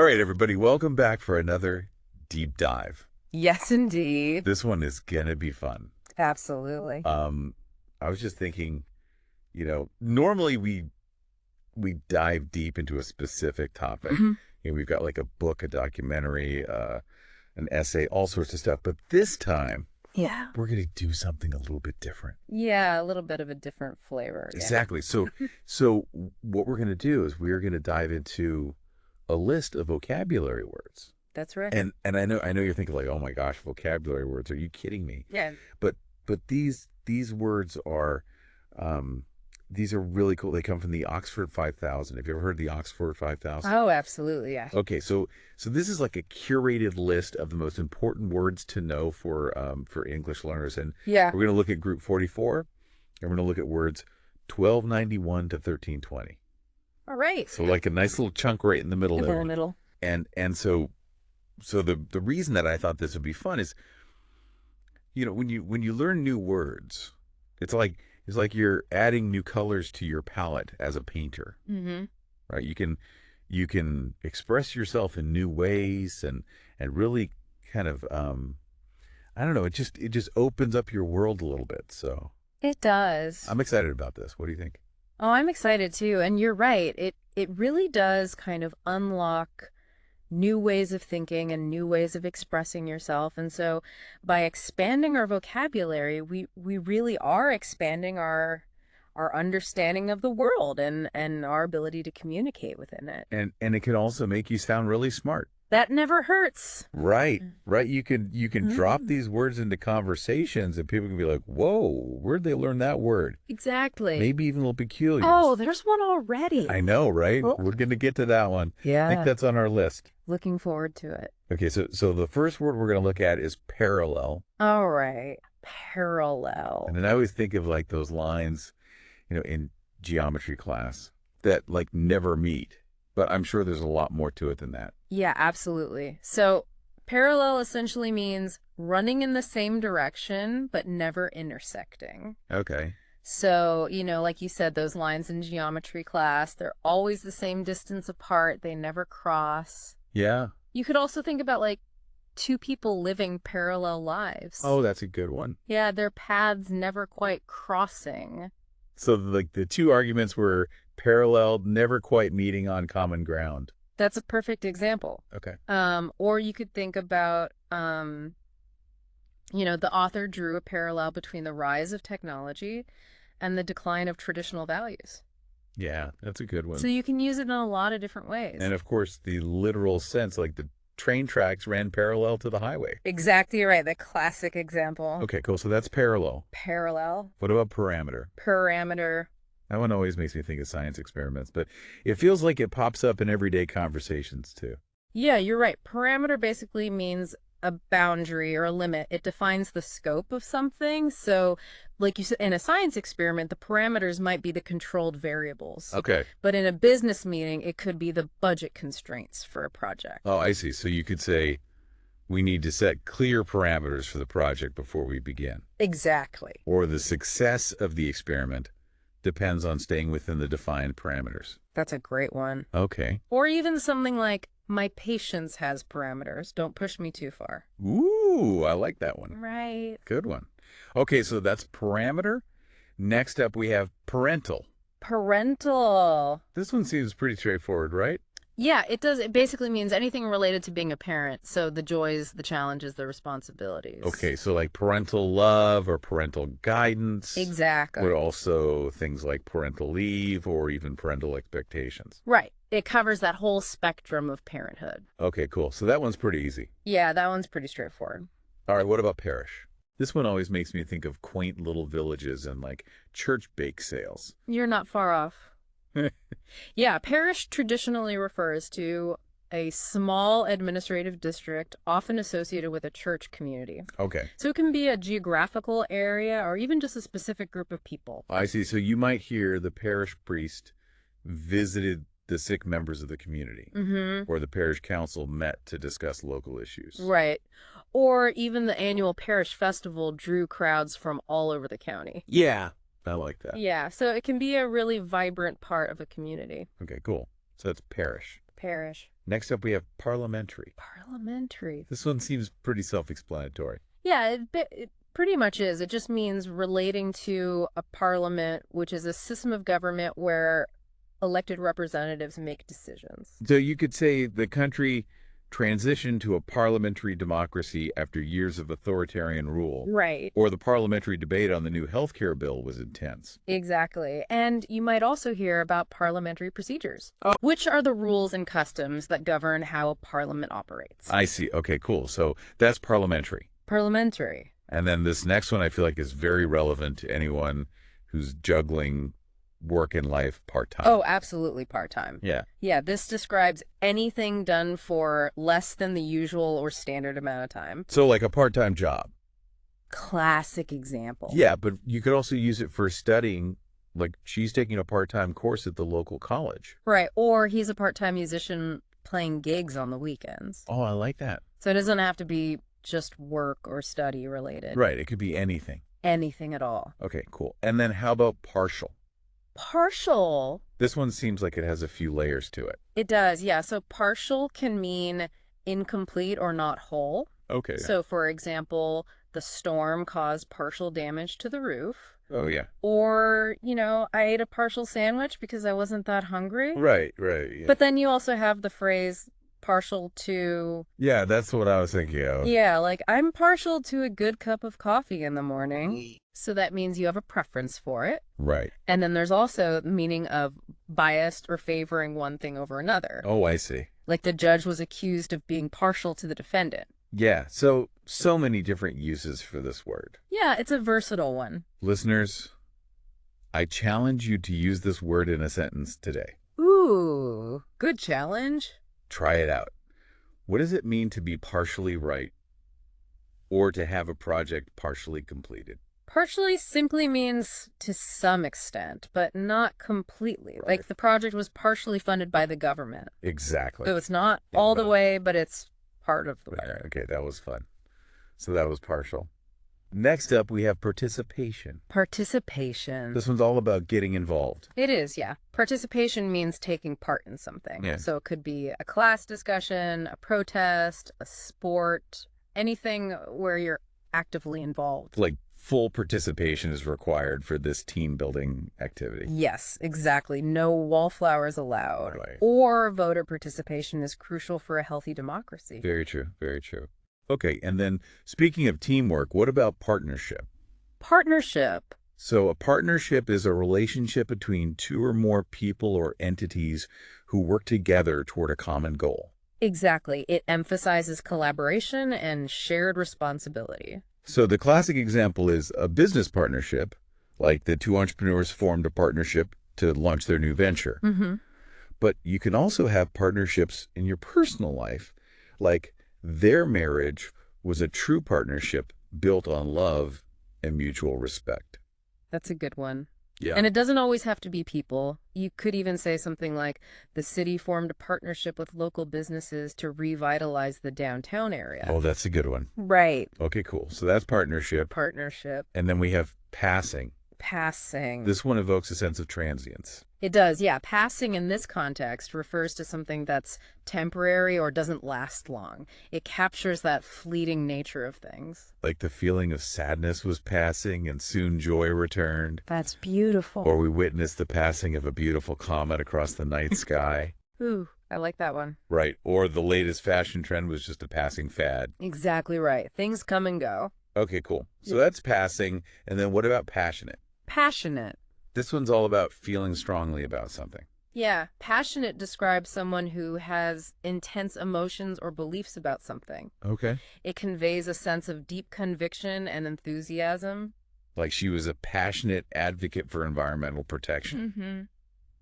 All right, everybody, welcome back for another deep dive. Yes, indeed. This one is gonna be fun. Absolutely. I was just thinking, normally we dive deep into a specific topic. We've got like a book, a documentary, an essay, all sorts of stuff. But this time, we're gonna do something a little bit different. Yeah, a little bit of a different flavor. Yeah. Exactly. So what we're gonna do is we're gonna dive into a list of vocabulary words. That's right. And I know you're thinking like, oh my gosh, vocabulary words. Are you kidding me? Yeah. But these words are these are really cool. They come from the Oxford 5000. Have you ever heard of the Oxford 5000? Oh, absolutely, yeah. Okay, so this is like a curated list of the most important words to know for English learners, and we're going to look at Group 44, and we're going to look at words 1291 to 1320. All right. So like a nice little chunk right in the middle. In the middle. And so the reason that I thought this would be fun is, when you learn new words, it's like you're adding new colors to your palette as a painter. Mm-hmm. Right? You can express yourself in new ways and really kind of I don't know, it just opens up your world a little bit. So it does. I'm excited about this. What do you think? Oh, I'm excited too. And you're right. It really does kind of unlock new ways of thinking and new ways of expressing yourself. And so by expanding our vocabulary, we really are expanding our understanding of the world and our ability to communicate within it. And it can also make you sound really smart. That never hurts. Right. You can drop these words into conversations and people can be like, whoa, where'd they learn that word? Exactly. Maybe even a little peculiar. Oh, there's one already. I know, right? Oh. We're going to get to that one. Yeah. I think that's on our list. Looking forward to it. Okay, so the first word we're going to look at is parallel. All right. Parallel. And then I always think of like those lines, in geometry class that like never meet. But I'm sure there's a lot more to it than that. Yeah, absolutely. So parallel essentially means running in the same direction, but never intersecting. Okay. So, like you said, those lines in geometry class, they're always the same distance apart. They never cross. Yeah. You could also think about like two people living parallel lives. Oh, that's a good one. Yeah, their paths never quite crossing. So like the two arguments were parallel, never quite meeting on common ground. That's a perfect example. Okay. Or you could think about, the author drew a parallel between the rise of technology and the decline of traditional values. Yeah, that's a good one. So you can use it in a lot of different ways. And of course, the literal sense, like the train tracks ran parallel to the highway. Exactly right. The classic example. Okay, cool. So that's parallel. Parallel. What about parameter? Parameter. That one always makes me think of science experiments, but it feels like it pops up in everyday conversations too. Yeah, you're right. Parameter basically means a boundary or a limit. It defines the scope of something. So like you said, in a science experiment, the parameters might be the controlled variables. Okay. But in a business meeting, it could be the budget constraints for a project. Oh, I see. So you could say, we need to set clear parameters for the project before we begin. Exactly. Or the success of the experiment depends on staying within the defined parameters. That's a great one. Okay. Or even something like, my patience has parameters. Don't push me too far. Ooh, I like that one. Right. Good one. Okay, so that's parameter. Next up, we have parental. Parental. This one seems pretty straightforward, right? Yeah, it does. It basically means anything related to being a parent. So the joys, the challenges, the responsibilities. Okay, so like parental love or parental guidance. Exactly. But also things like parental leave or even parental expectations. Right. It covers that whole spectrum of parenthood. Okay, cool. So that one's pretty easy. Yeah, that one's pretty straightforward. All right, what about parish? This one always makes me think of quaint little villages and like church bake sales. You're not far off. Yeah, parish traditionally refers to a small administrative district often associated with a church community. Okay. So it can be a geographical area or even just a specific group of people. I see. So you might hear the parish priest visited the sick members of the community, or the parish council met to discuss local issues. Right. Or even the annual parish festival drew crowds from all over the county. Yeah. I like that. Yeah, so it can be a really vibrant part of a community. Okay, cool. So that's parish. Parish. Next up, we have parliamentary. Parliamentary. This one seems pretty self-explanatory. Yeah, it pretty much is. It just means relating to a parliament, which is a system of government where elected representatives make decisions. So you could say the country transitioned to a parliamentary democracy after years of authoritarian rule. Right. Or the parliamentary debate on the new healthcare bill was intense. Exactly. And you might also hear about parliamentary procedures, which are the rules and customs that govern how a parliament operates. I see. Okay, cool. So that's parliamentary. Parliamentary. And then this next one I feel like is very relevant to anyone who's juggling work and life part-time. Oh, absolutely part-time. Yeah. Yeah, this describes anything done for less than the usual or standard amount of time. So like a part-time job. Classic example. Yeah, but you could also use it for studying. Like she's taking a part-time course at the local college. Right, or he's a part-time musician playing gigs on the weekends. Oh, I like that. So it doesn't have to be just work or study related. Right, it could be anything. Anything at all. Okay, cool. And then how about partial? Partial. This one seems like it has a few layers to it. It does, yeah. So partial can mean incomplete or not whole. Okay. So, for example, the storm caused partial damage to the roof. Oh, yeah. Or, I ate a partial sandwich because I wasn't that hungry. Right, yeah. But then you also have the phrase partial to... Yeah, that's what I was thinking of. Yeah, like I'm partial to a good cup of coffee in the morning. So that means you have a preference for it. Right. And then there's also the meaning of biased or favoring one thing over another. Oh, I see. Like the judge was accused of being partial to the defendant. Yeah, so many different uses for this word. Yeah, it's a versatile one. Listeners, I challenge you to use this word in a sentence today. Ooh, good challenge. Try it out. What does it mean to be partially right or to have a project partially completed? Partially simply means to some extent, but not completely. Right. Like the project was partially funded by the government. Exactly. So it's not all the way, but it's part of the way. Yeah, okay, that was fun. So that was partial. Next up, we have participation. Participation. This one's all about getting involved. It is, yeah. Participation means taking part in something. Yeah. So it could be a class discussion, a protest, a sport, anything where you're actively involved. Like full participation is required for this team building activity. Yes, exactly. No wallflowers allowed. Right. Or voter participation is crucial for a healthy democracy. Very true, very true. Okay, and then speaking of teamwork, what about partnership? Partnership. So a partnership is a relationship between two or more people or entities who work together toward a common goal. Exactly. It emphasizes collaboration and shared responsibility. So the classic example is a business partnership, like the two entrepreneurs formed a partnership to launch their new venture. Mm-hmm. But you can also have partnerships in your personal life, like their marriage was a true partnership built on love and mutual respect. That's a good one. Yeah. And it doesn't always have to be people. You could even say something like, the city formed a partnership with local businesses to revitalize the downtown area. Oh, that's a good one. Right. Okay, cool. So that's partnership. Partnership. And then we have passing. Passing. This one evokes a sense of transience. It does, yeah. Passing in this context refers to something that's temporary or doesn't last long. It captures that fleeting nature of things. Like the feeling of sadness was passing and soon joy returned. That's beautiful. Or we witnessed the passing of a beautiful comet across the night sky. Ooh, I like that one. Right. Or the latest fashion trend was just a passing fad. Exactly right. Things come and go. Okay, cool. So that's passing. And then what about passionate? Passionate. This one's all about feeling strongly about something. Yeah, passionate describes someone who has intense emotions or beliefs about something. Okay. It conveys a sense of deep conviction and enthusiasm. Like she was a passionate advocate for environmental protection. Mm-hmm.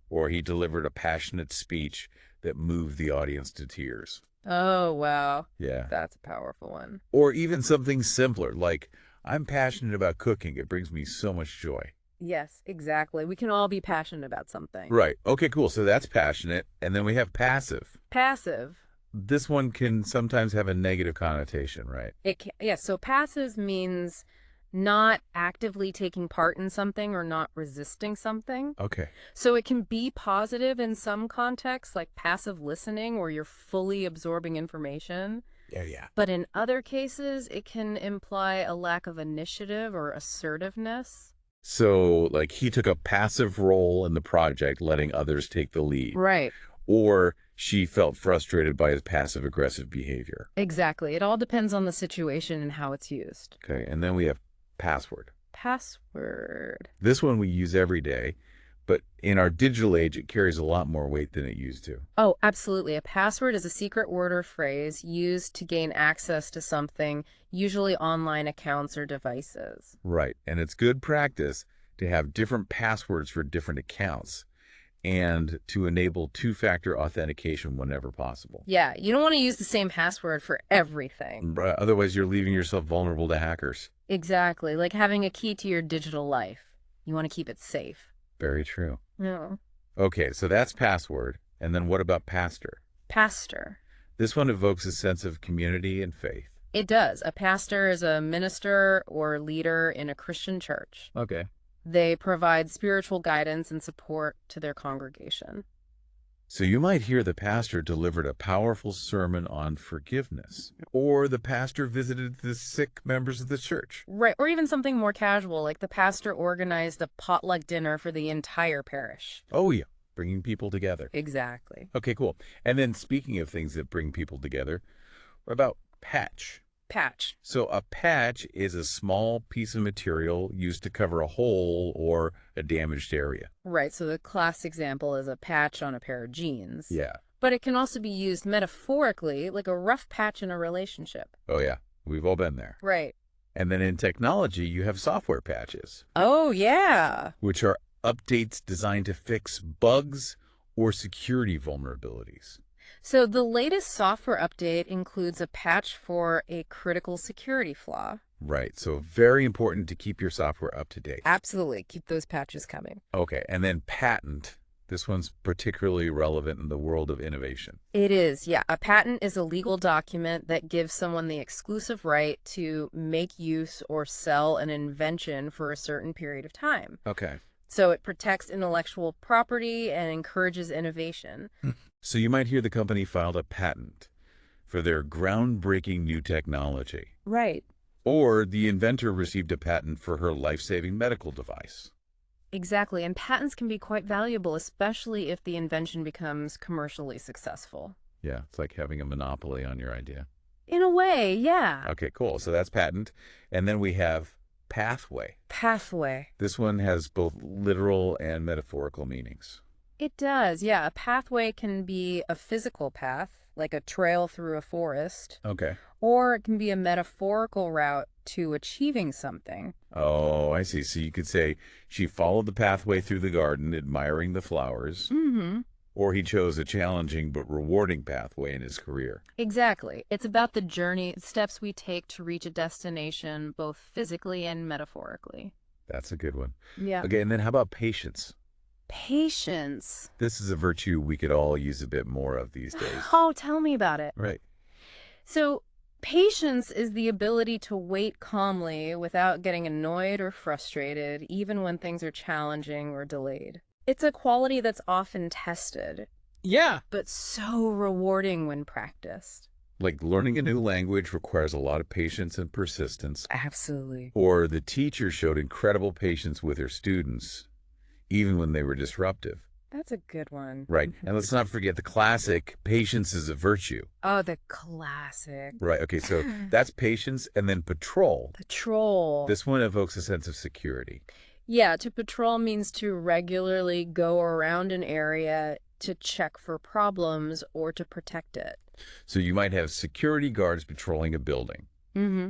Or he delivered a passionate speech that moved the audience to tears. Oh, wow. Yeah. That's a powerful one. Or even something simpler, like, I'm passionate about cooking. It brings me so much joy. Yes, exactly. We can all be passionate about something. Right. Okay, cool. So that's passionate. And then we have passive. Passive. This one can sometimes have a negative connotation, right? Yeah, so passive means not actively taking part in something or not resisting something. Okay. So it can be positive in some contexts, like passive listening, where you're fully absorbing information. Yeah. But in other cases, it can imply a lack of initiative or assertiveness. So, like, he took a passive role in the project, letting others take the lead. Right. Or she felt frustrated by his passive-aggressive behavior. Exactly. It all depends on the situation and how it's used. Okay, and then we have password. Password. This one we use every day, but in our digital age, it carries a lot more weight than it used to. Oh, absolutely. A password is a secret word or phrase used to gain access to something, usually online accounts or devices. Right, and it's good practice to have different passwords for different accounts and to enable two-factor authentication whenever possible. Yeah, you don't want to use the same password for everything. Otherwise, you're leaving yourself vulnerable to hackers. Exactly, like having a key to your digital life. You want to keep it safe. Very true. No. Okay, so that's password. And then what about pastor? Pastor. This one evokes a sense of community and faith. It does. A pastor is a minister or leader in a Christian church. Okay. They provide spiritual guidance and support to their congregation. So you might hear the pastor delivered a powerful sermon on forgiveness, or the pastor visited the sick members of the church. Right, or even something more casual, like the pastor organized a potluck dinner for the entire parish. Oh, yeah, bringing people together. Exactly. Okay, cool. And then speaking of things that bring people together, what about patch? Patch. So a patch is a small piece of material used to cover a hole or a damaged area. Right, so the class example is a patch on a pair of jeans. Yeah. But it can also be used metaphorically, like a rough patch in a relationship. Oh, yeah. We've all been there. Right. And then in technology, you have software patches. Oh, yeah. Which are updates designed to fix bugs or security vulnerabilities. So the latest software update includes a patch for a critical security flaw. Right. So very important to keep your software up to date. Absolutely. Keep those patches coming. Okay. And then patent. This one's particularly relevant in the world of innovation. It is, yeah. A patent is a legal document that gives someone the exclusive right to make use or sell an invention for a certain period of time. Okay. So it protects intellectual property and encourages innovation. So you might hear the company filed a patent for their groundbreaking new technology. Right. Or the inventor received a patent for her life-saving medical device. Exactly. And patents can be quite valuable, especially if the invention becomes commercially successful. Yeah, it's like having a monopoly on your idea. In a way, yeah. Okay, cool. So that's patent. And then we have pathway. Pathway. This one has both literal and metaphorical meanings. It does, yeah. A pathway can be a physical path, like a trail through a forest. Okay. Or it can be a metaphorical route to achieving something. Oh, I see. So you could say she followed the pathway through the garden, admiring the flowers. Mm-hmm. Or he chose a challenging but rewarding pathway in his career. Exactly. It's about the journey, steps we take to reach a destination, both physically and metaphorically. That's a good one. Yeah. Okay, and then how about patience? Patience. This is a virtue we could all use a bit more of these days. Oh, tell me about it. Right. So, patience is the ability to wait calmly without getting annoyed or frustrated, even when things are challenging or delayed. It's a quality that's often tested. Yeah. But so rewarding when practiced. Like learning a new language requires a lot of patience and persistence. Absolutely. Or the teacher showed incredible patience with her students, even when they were disruptive. That's a good one. Right. And let's not forget the classic, patience is a virtue. Oh, the classic. Right. Okay, so that's patience. And then patrol. Patrol. This one evokes a sense of security. Yeah, to patrol means to regularly go around an area to check for problems or to protect it. So you might have security guards patrolling a building. Mm-hmm.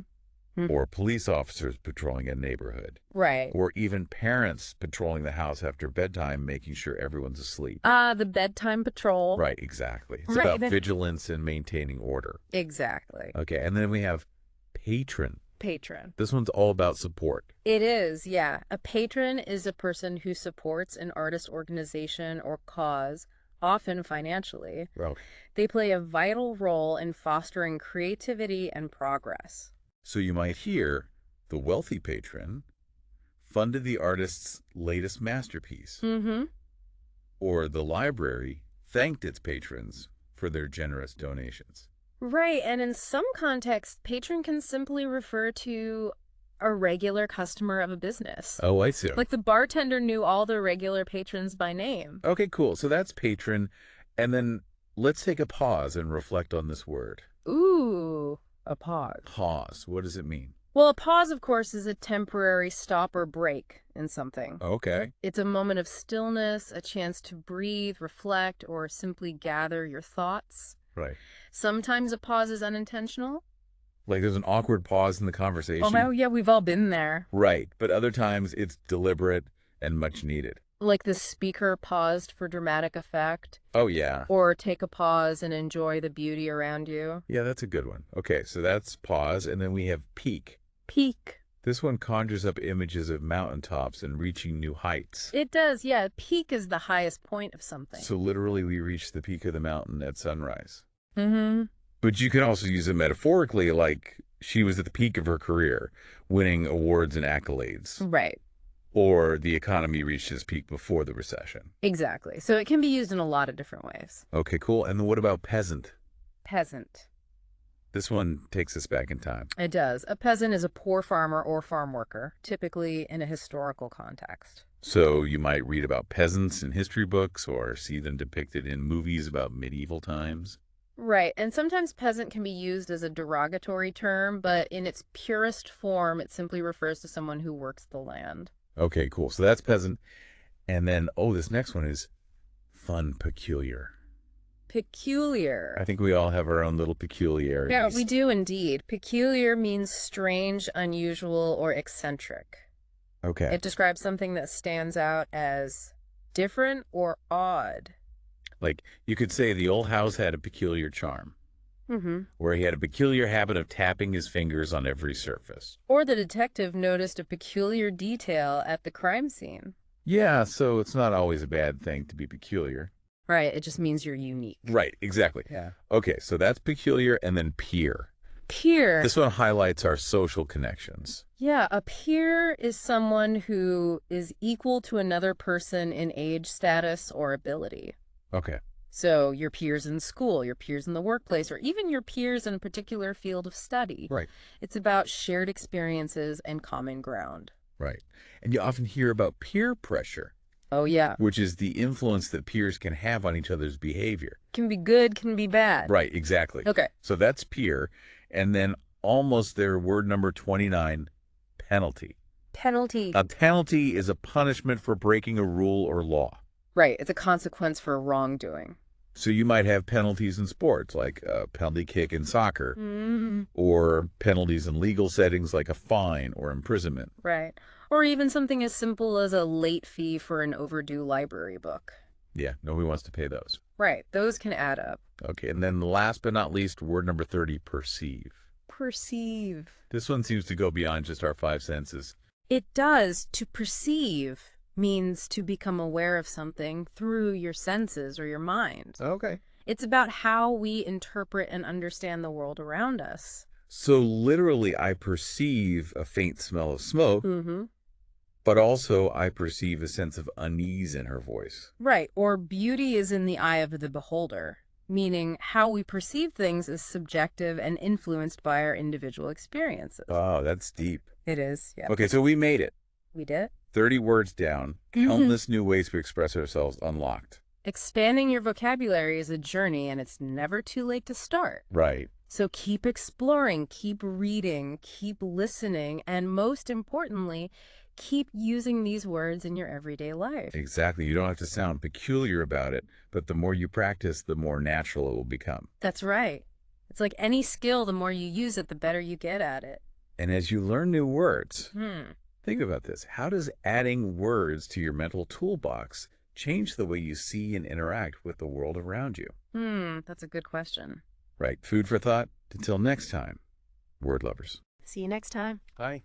Or police officers patrolling a neighborhood. Right. Or even parents patrolling the house after bedtime, making sure everyone's asleep. The bedtime patrol. Right, exactly. It's Right. about vigilance and maintaining order. Exactly. Okay, and then we have patron. Patron. This one's all about support. It is, yeah. A patron is a person who supports an artist organization or cause, often financially. Well, They play a vital role in fostering creativity and progress. so you might hear The wealthy patron funded the artist's latest masterpiece. Mm-hmm. Or the library thanked its patrons for their generous donations. Right, and in some contexts, patron can simply refer to a regular customer of a business. Oh, I see. Like the bartender knew all the regular patrons by name. Okay, cool. So that's patron. And then let's take a pause and reflect on this word. Ooh, a pause. Pause. What does it mean? Well, a pause, of course, is a temporary stop or break in something. Okay. It's a moment of stillness, a chance to breathe, reflect, or simply gather your thoughts. Right. Sometimes a pause is unintentional. Like there's an awkward pause in the conversation. Oh, yeah, we've all been there. Right. But other times it's deliberate and much needed. Like the speaker paused for dramatic effect. Oh, yeah. Or take a pause and enjoy the beauty around you. Yeah, that's a good one. Okay, so that's pause. And then we have peak. Peak. This one conjures up images of mountaintops and reaching new heights. It does, yeah. Peak is the highest point of something. So literally we reach the peak of the mountain at sunrise. Mm-hmm. But you can also use it metaphorically, like she was at the peak of her career, winning awards and accolades. Right. Or the economy reached its peak before the recession. Exactly. So it can be used in a lot of different ways. Okay, cool. And then what about peasant? Peasant. This one takes us back in time. It does. A peasant is a poor farmer or farm worker, typically in a historical context. So you might read about peasants in history books or see them depicted in movies about medieval times. Right, and sometimes peasant can be used as a derogatory term, but in its purest form, it simply refers to someone who works the land. Okay, cool. So that's peasant. And then, oh, this next one is fun, peculiar. Peculiar. I think we all have our own little peculiarities. Yeah, we do indeed. Peculiar means strange, unusual, or eccentric. Okay. It describes something that stands out as different or odd. Like, you could say the old house had a peculiar charm. Mm-hmm. Where he had a peculiar habit of tapping his fingers on every surface. Or the detective noticed a peculiar detail at the crime scene. Yeah, so it's not always a bad thing to be peculiar. Right, it just means you're unique. Right, exactly. Yeah. Okay, so that's peculiar, and then peer. Peer. This one highlights our social connections. Yeah, a peer is someone who is equal to another person in age, status, or ability. Okay. So your peers in school, your peers in the workplace, or even your peers in a particular field of study. Right. It's about shared experiences and common ground. Right. And you often hear about peer pressure. Oh, yeah. Which is the influence that peers can have on each other's behavior. Can be good, can be bad. Right, exactly. Okay. So that's peer. And then almost their word number 29, penalty. Penalty. A penalty is a punishment for breaking a rule or law. Right. It's a consequence for wrongdoing. So you might have penalties in sports, like a penalty kick in soccer, Mm-hmm. or penalties in legal settings like a fine or imprisonment. Right. Or even something as simple as a late fee for an overdue library book. Yeah, nobody wants to pay those. Right. Those can add up. Okay, and then last but not least, word number 30, perceive. Perceive. This one seems to go beyond just our five senses. It does. To perceive means to become aware of something through your senses or your mind. Okay. It's about how we interpret and understand the world around us. So literally, I perceive a faint smell of smoke, Mm-hmm. but also I perceive a sense of unease in her voice. Right. Or beauty is in the eye of the beholder, meaning how we perceive things is subjective and influenced by our individual experiences. Oh, that's deep. It is, yeah. Okay, so we made it. We did. 30 words down, countless new ways to express ourselves unlocked. Expanding your vocabulary is a journey, and it's never too late to start. Right. So keep exploring, keep reading, keep listening, and most importantly, keep using these words in your everyday life. Exactly. You don't have to sound peculiar about it, but the more you practice, the more natural it will become. That's right. It's like any skill, the more you use it, the better you get at it. And as you learn new words, think about this. How does adding words to your mental toolbox change the way you see and interact with the world around you? That's a good question. Right. Food for thought. Until next time, word lovers. See you next time. Bye.